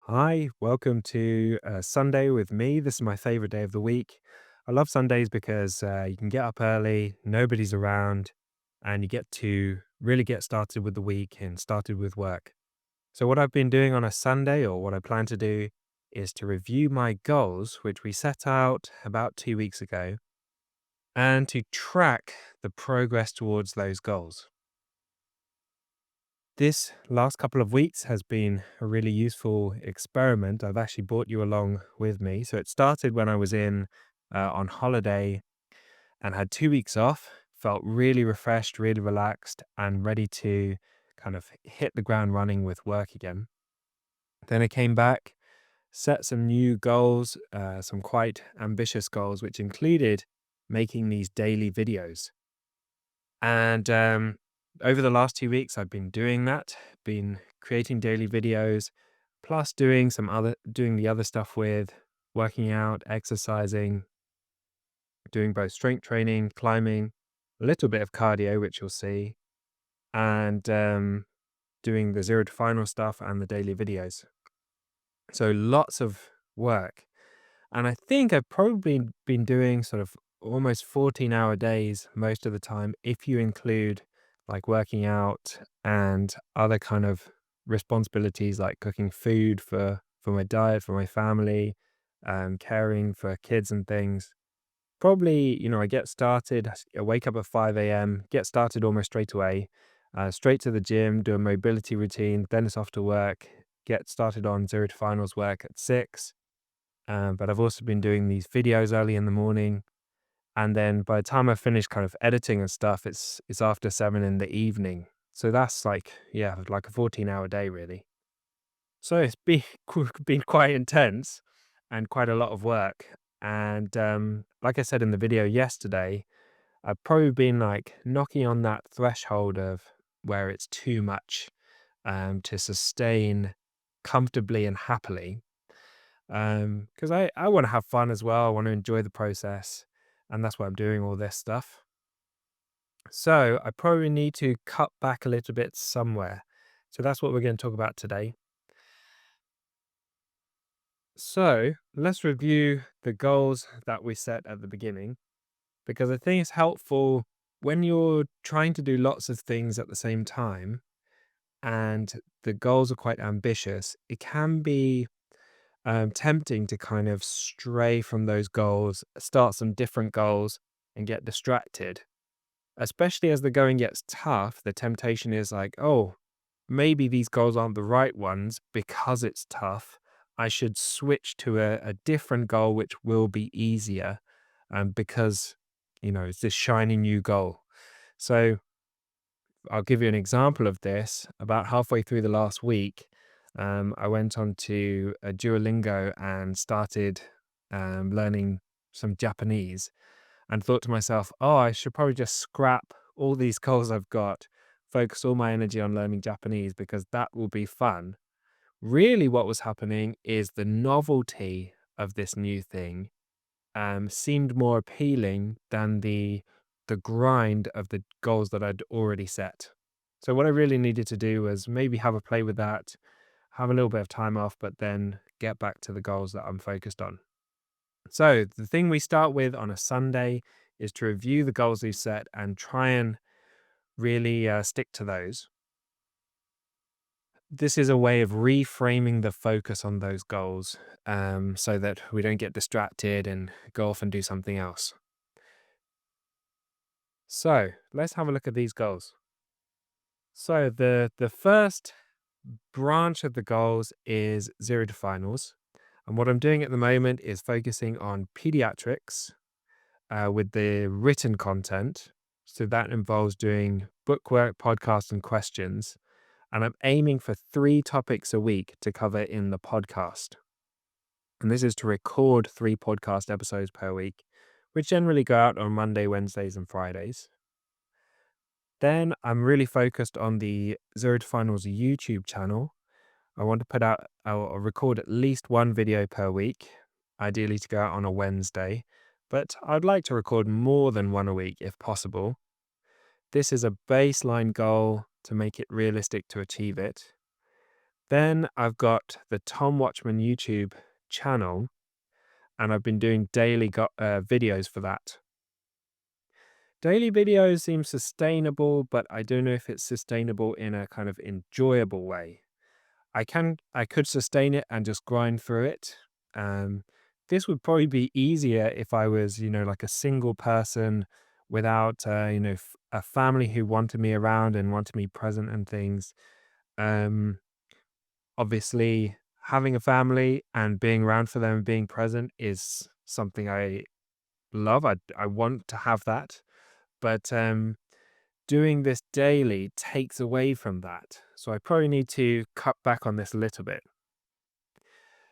Hi, welcome to Sunday with me. This is my favorite day of the week. I love Sundays because you can get up early, nobody's around, and you get to really get started with the week and started with work. So, what I've been doing on a Sunday, or what I plan to do, is to review my goals, which we set out about 2 weeks ago, and to track the progress towards those goals. This last couple of weeks has been a really useful experiment. I've actually brought you along with me. So it started when I was in on holiday and had 2 weeks off, felt really refreshed, really relaxed, and ready to kind of hit the ground running with work again. Then I came back, set some new goals, some quite ambitious goals, which included making these daily videos. And over the last 2 weeks, I've been doing that, been creating daily videos, plus doing the other stuff with working out, exercising, doing both strength training, climbing, a little bit of cardio, which you'll see, and doing the zero to final stuff and the daily videos. So lots of work. And I think I've probably been doing sort of almost 14-hour days most of the time, if you include like working out and other kind of responsibilities like cooking food for my diet, for my family, caring for kids and things. Probably, I get started, I wake up at 5 a.m., get started almost straight away, straight to the gym, do a mobility routine, then it's off to work, get started on zero to finals work at 6. But I've also been doing these videos early in the morning, and then by the time I finish kind of editing and stuff, it's after 7 in the evening. So that's like, yeah, like a 14-hour day really. So it's been been quite intense and quite a lot of work. And like I said in the video yesterday, I've probably been like knocking on that threshold of where it's too much to sustain comfortably and happily. Because I wanna have fun as well, I wanna enjoy the process, and that's why I'm doing all this stuff. So, I probably need to cut back a little bit somewhere. So that's what we're gonna talk about today. So, let's review the goals that we set at the beginning, because I think it's helpful when you're trying to do lots of things at the same time, and the goals are quite ambitious, it can be tempting to kind of stray from those goals, start some different goals, and get distracted. Especially as the going gets tough, the temptation is like, oh, maybe these goals aren't the right ones because it's tough. I should switch to a different goal, which will be easier because, it's this shiny new goal. So I'll give you an example of this. About halfway through the last week, I went on to a Duolingo and started learning some Japanese and thought to myself, oh, I should probably just scrap all these goals I've got, focus all my energy on learning Japanese because that will be fun. Really, what was happening is the novelty of this new thing seemed more appealing than the grind of the goals that I'd already set. So what I really needed to do was maybe have a play with that, have a little bit of time off, but then get back to the goals that I'm focused on. So the thing we start with on a Sunday is to review the goals we've set and try and really stick to those. This is a way of reframing the focus on those goals so that we don't get distracted and go off and do something else. So let's have a look at these goals. So the first branch of the goals is zero to finals. And what I'm doing at the moment is focusing on pediatrics with the written content. So that involves doing bookwork, podcasts, and questions. And I'm aiming for 3 topics a week to cover in the podcast. And this is to record 3 podcast episodes per week, which generally go out on Monday, Wednesdays, and Fridays. Then I'm really focused on the Zero to Finals YouTube channel. I want to put out, I'll record at least 1 video per week, ideally to go out on a Wednesday, but I'd like to record more than one a week if possible. This is a baseline goal to make it realistic to achieve it. Then I've got the Tom Watchman YouTube channel, and I've been doing daily videos for that. Daily videos seem sustainable, but I don't know if it's sustainable in a kind of enjoyable way. I could sustain it and just grind through it. This would probably be easier if I was, like a single person without, a family who wanted me around and wanted me present and things. Um, Obviously, having a family and being around for them and being present is something I love. I want to have that, but doing this daily takes away from that. So I probably need to cut back on this a little bit.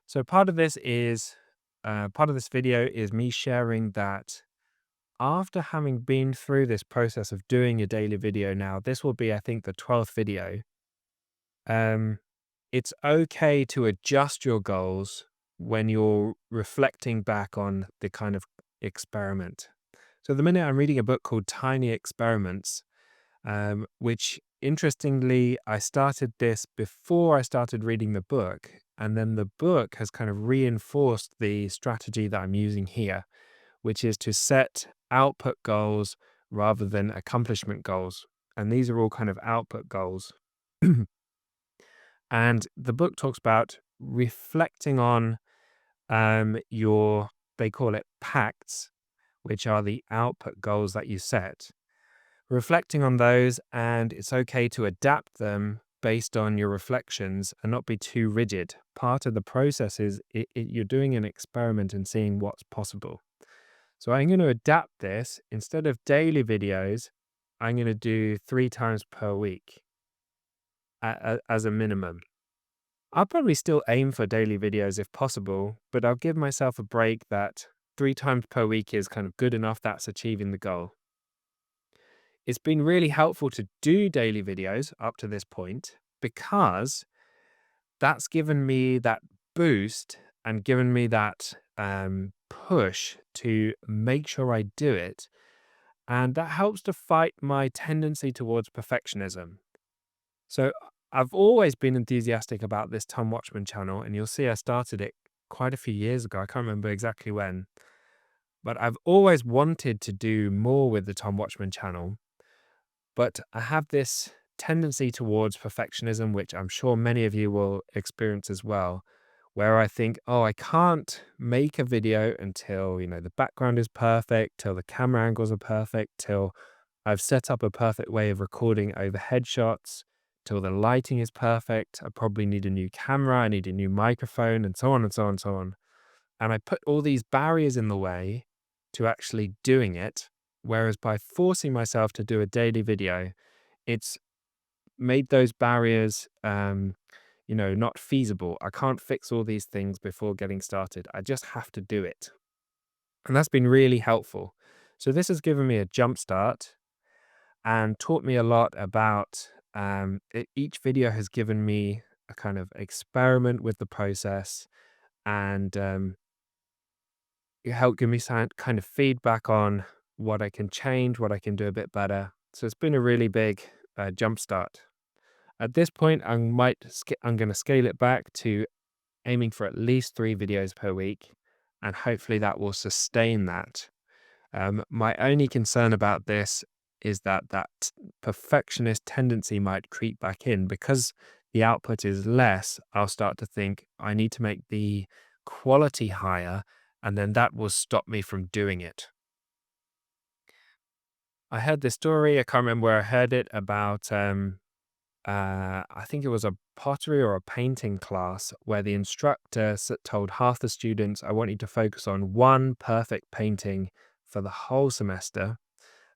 So part of this video is me sharing that after having been through this process of doing a daily video now, this will be, I think, the 12th video. Um, it's okay to adjust your goals when you're reflecting back on the kind of experiment. So, at the minute, I'm reading a book called Tiny Experiments, which interestingly, I started this before I started reading the book. And then the book has kind of reinforced the strategy that I'm using here, which is to set output goals rather than accomplishment goals. And these are all kind of output goals. And the book talks about reflecting on your, they call it pacts, which are the output goals that you set. Reflecting on those, and it's okay to adapt them based on your reflections and not be too rigid. Part of the process is you're doing an experiment and seeing what's possible. So I'm going to adapt this. Instead of daily videos, I'm going to do 3 times per week as a minimum. I'll probably still aim for daily videos if possible, but I'll give myself a break that 3 times per week is kind of good enough. That's achieving the goal. It's been really helpful to do daily videos up to this point because that's given me that boost and given me that push to make sure I do it. And that helps to fight my tendency towards perfectionism. So I've always been enthusiastic about this Tom Watchman channel, and you'll see I started it quite a few years ago. I can't remember exactly when, but I've always wanted to do more with the Tom Watchman channel. But I have this tendency towards perfectionism, which I'm sure many of you will experience as well, where I think, oh, I can't make a video until, the background is perfect, till the camera angles are perfect, till I've set up a perfect way of recording overhead shots, till the lighting is perfect. I probably need a new camera, I need a new microphone, and so on and so on and so on. And I put all these barriers in the way to actually doing it. Whereas by forcing myself to do a daily video, it's made those barriers, not feasible. I can't fix all these things before getting started. I just have to do it. And that's been really helpful. So this has given me a jump start and taught me a lot about each video has given me a kind of experiment with the process and it helped give me some kind of feedback on what I can change, what I can do a bit better. So it's been a really big jump start. At this point, I'm going to scale it back to aiming for at least 3 videos per week, and hopefully that will sustain that. My only concern about this is that perfectionist tendency might creep back in because the output is less. I'll start to think I need to make the quality higher, and then that will stop me from doing it. I heard this story, I can't remember where I heard it, about I think it was a pottery or a painting class where the instructor told half the students, I want you to focus on one perfect painting for the whole semester,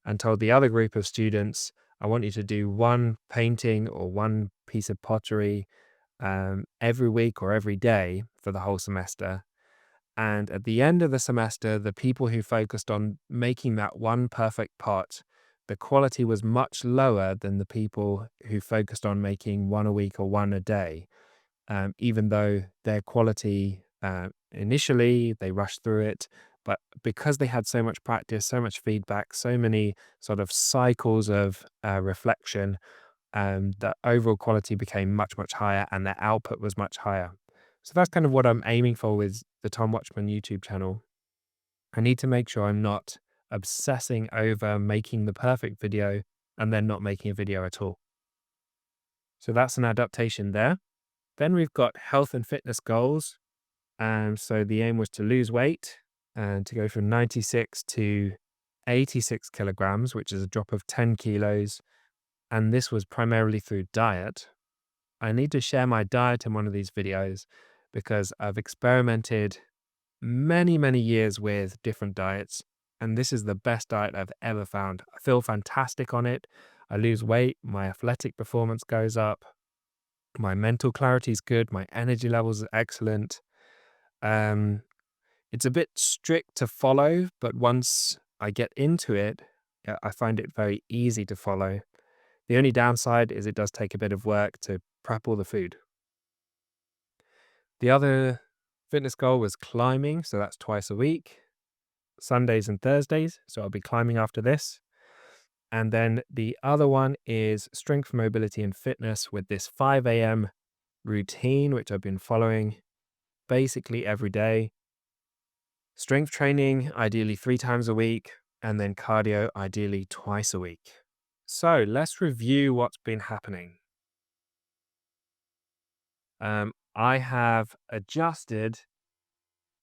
and told the other group of students, I want you to do one painting or one piece of pottery every week or every day for the whole semester. And at the end of the semester, the people who focused on making that one perfect pot, the quality was much lower than the people who focused on making one a week or one a day. Even though their quality initially they rushed through it, but because they had so much practice, so much feedback, so many sort of cycles of reflection, the overall quality became much, much higher and the output was much higher. So that's kind of what I'm aiming for with the Tom Watchman YouTube channel. I need to make sure I'm not obsessing over making the perfect video and then not making a video at all. So that's an adaptation there. Then we've got health and fitness goals. So the aim was to lose weight and to go from 96 to 86 kilograms, which is a drop of 10 kilos. And this was primarily through diet. I need to share my diet in one of these videos because I've experimented many, many years with different diets. And this is the best diet I've ever found. I feel fantastic on it. I lose weight. My athletic performance goes up. My mental clarity is good. My energy levels are excellent. It's a bit strict to follow, but once I get into it, I find it very easy to follow. The only downside is it does take a bit of work to prep all the food. The other fitness goal was climbing, so that's twice a week, Sundays and Thursdays, so I'll be climbing after this. And then the other one is strength, mobility, and fitness with this 5 a.m. routine, which I've been following basically every day. Strength training, ideally 3 times a week, and then cardio, ideally twice a week. So let's review what's been happening. I have adjusted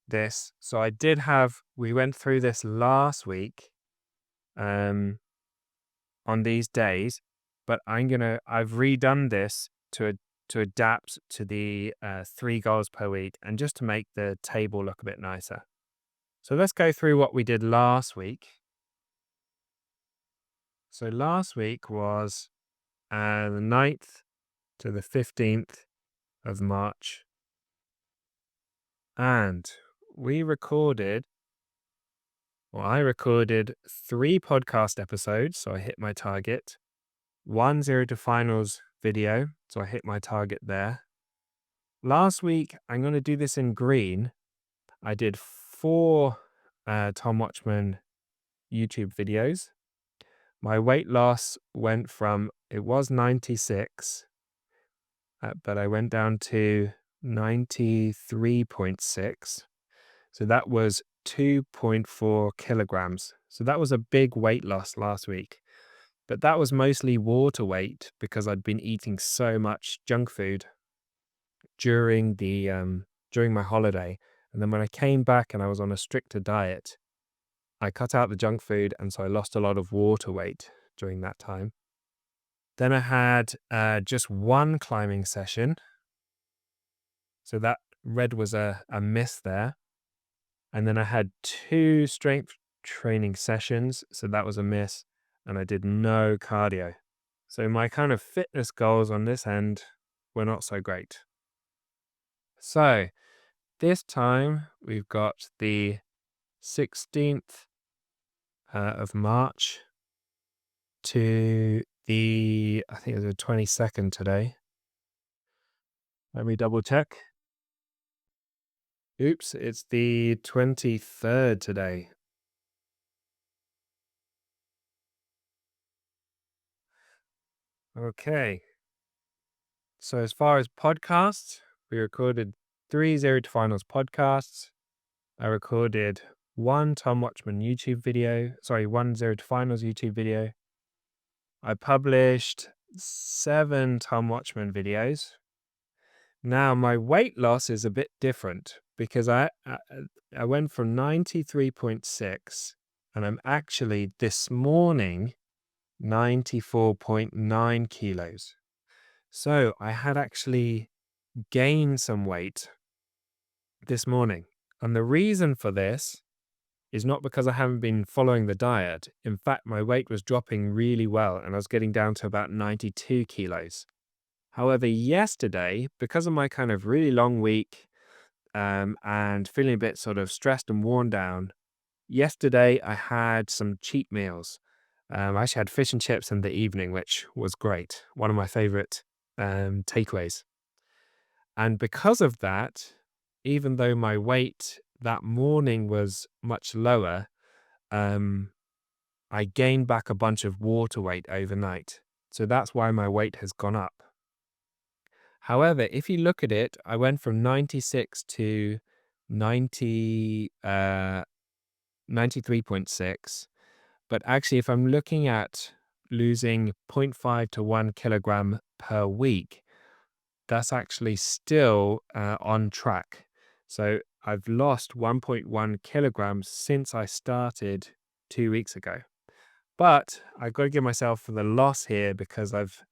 this. So we went through this last week on these days, but I've redone this to adapt to the 3 goals per week and just to make the table look a bit nicer. So let's go through what we did last week. So last week was the 9th to the 15th of March. And I recorded 3 podcast episodes, so I hit my target. 1 Zero to Finals video, so I hit my target there. Last week, I'm going to do this in green. I did 4 Tom Watchman YouTube videos. My weight loss went from, it was 96, but I went down to 93.6. So that was 2.4 kilograms. So that was a big weight loss last week. But that was mostly water weight because I'd been eating so much junk food during my holiday. And then when I came back and I was on a stricter diet, I cut out the junk food, and so I lost a lot of water weight during that time. Then I had just 1 climbing session. So that red was a miss there. And then I had 2 strength training sessions. So that was a miss. And I did no cardio. So my kind of fitness goals on this end were not so great. So this time we've got the 16th of March to I think it was the 22nd today. Let me double check. Oops, it's the 23rd today. Okay. So as far as podcasts, we recorded 3 Zero to Finals podcasts. I recorded 1 Tom Watchman YouTube video. 1 Zero to Finals YouTube video. I published 7 Tom Watchman videos. Now my weight loss is a bit different because I went from 93.6 and I'm actually this morning 94.9 kilos. So I had actually gained some weight this morning. And the reason for this is not because I haven't been following the diet. In fact, my weight was dropping really well and I was getting down to about 92 kilos. However, yesterday, because of my kind of really long week and feeling a bit sort of stressed and worn down, yesterday I had some cheat meals. I actually had fish and chips in the evening, which was great. One of my favorite takeaways. And because of that, even though my weight that morning was much lower, I gained back a bunch of water weight overnight. So that's why my weight has gone up. However, if you look at it, I went from 96 to 90, 93.6. But actually, if I'm looking at losing zero point 0.5 to 1 kilogram per week, that's actually still on track. So I've lost 1.1 kilograms since I started 2 weeks ago. But I've got to give myself the loss here because I've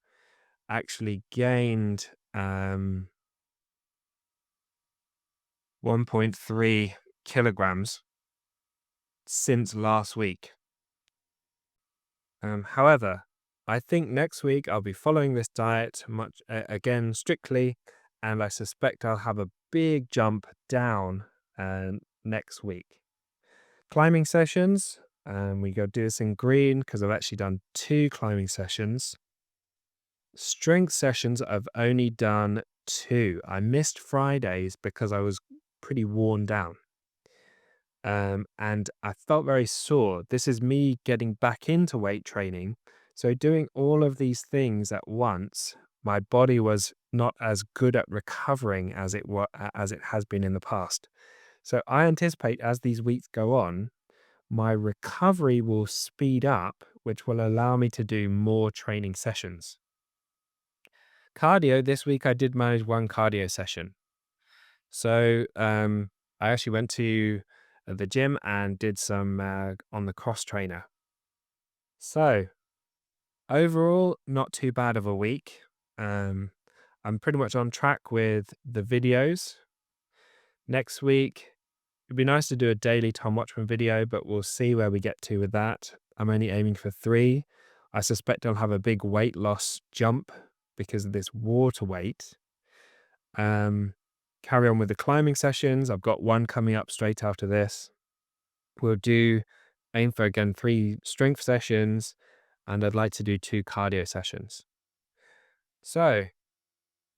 actually gained 1.3 kilograms since last week. However, I think next week I'll be following this diet much again strictly, and I suspect I'll have a big jump down next week. Climbing sessions, we go do this in green because I've actually done 2 climbing sessions. Strength sessions, I've only done 2. I missed Fridays because I was pretty worn down. And I felt very sore. This is me getting back into weight training. So doing all of these things at once, my body was not as good at recovering as it has been in the past. So I anticipate as these weeks go on, my recovery will speed up, which will allow me to do more training sessions. Cardio, this week I did manage 1 cardio session. So I actually went to the gym and did some on the cross trainer. So overall, not too bad of a week. I'm pretty much on track with the videos. Next week, it'd be nice to do a daily Tom Watchman video, but we'll see where we get to with that. I'm only aiming for 3. I suspect I'll have a big weight loss jump because of this water weight. Carry on with the climbing sessions. I've got 1 coming up straight after this. We'll aim for again 3 strength sessions, and I'd like to do 2 cardio sessions. So,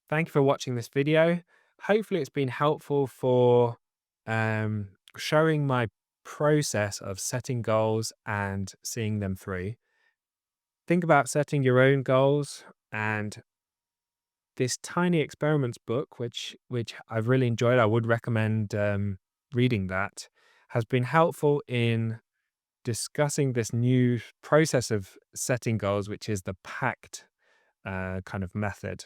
thank you for watching this video. Hopefully it's been helpful for showing my process of setting goals and seeing them through. Think about setting your own goals, and this Tiny Experiments book, which I've really enjoyed, I would recommend reading that, has been helpful in discussing this new process of setting goals, which is the PACT kind of method.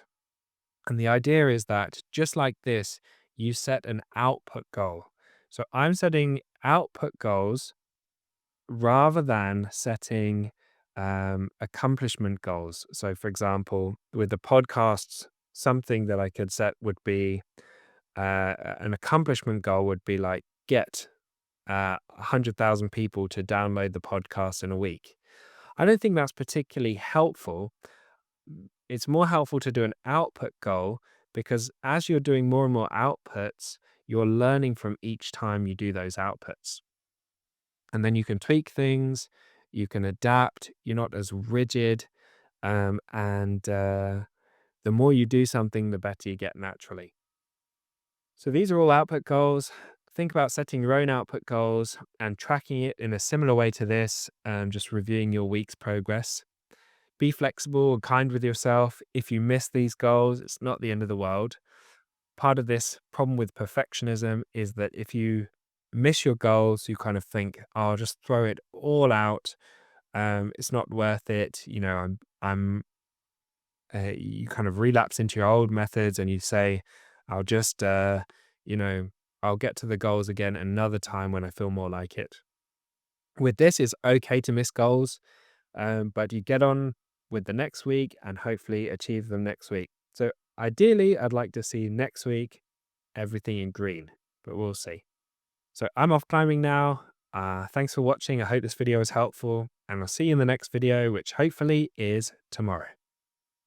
And the idea is that just like this, you set an output goal. So I'm setting output goals rather than setting accomplishment goals. So, for example, with the podcasts, something that I could set would be an accomplishment goal would be like get 100,000 people to download the podcast in a week. I don't think that's particularly helpful. It's more helpful to do an output goal because as you're doing more and more outputs, you're learning from each time you do those outputs. And then you can tweak things, you can adapt, you're not as rigid. And the more you do something, the better you get naturally. So these are all output goals. Think about setting your own output goals and tracking it in a similar way to this, just reviewing your week's progress. Be flexible and kind with yourself. If you miss these goals, it's not the end of the world. Part of this problem with perfectionism is that if you miss your goals, you kind of think, "Oh, I'll just throw it all out. It's not worth it." You kind of relapse into your old methods and you say, I'll just, I'll get to the goals again another time when I feel more like it. With this, it's okay to miss goals, but you get on with the next week and hopefully achieve them next week. So ideally, I'd like to see next week everything in green, but we'll see. So I'm off climbing now. Thanks for watching. I hope this video was helpful, and I'll see you in the next video, which hopefully is tomorrow.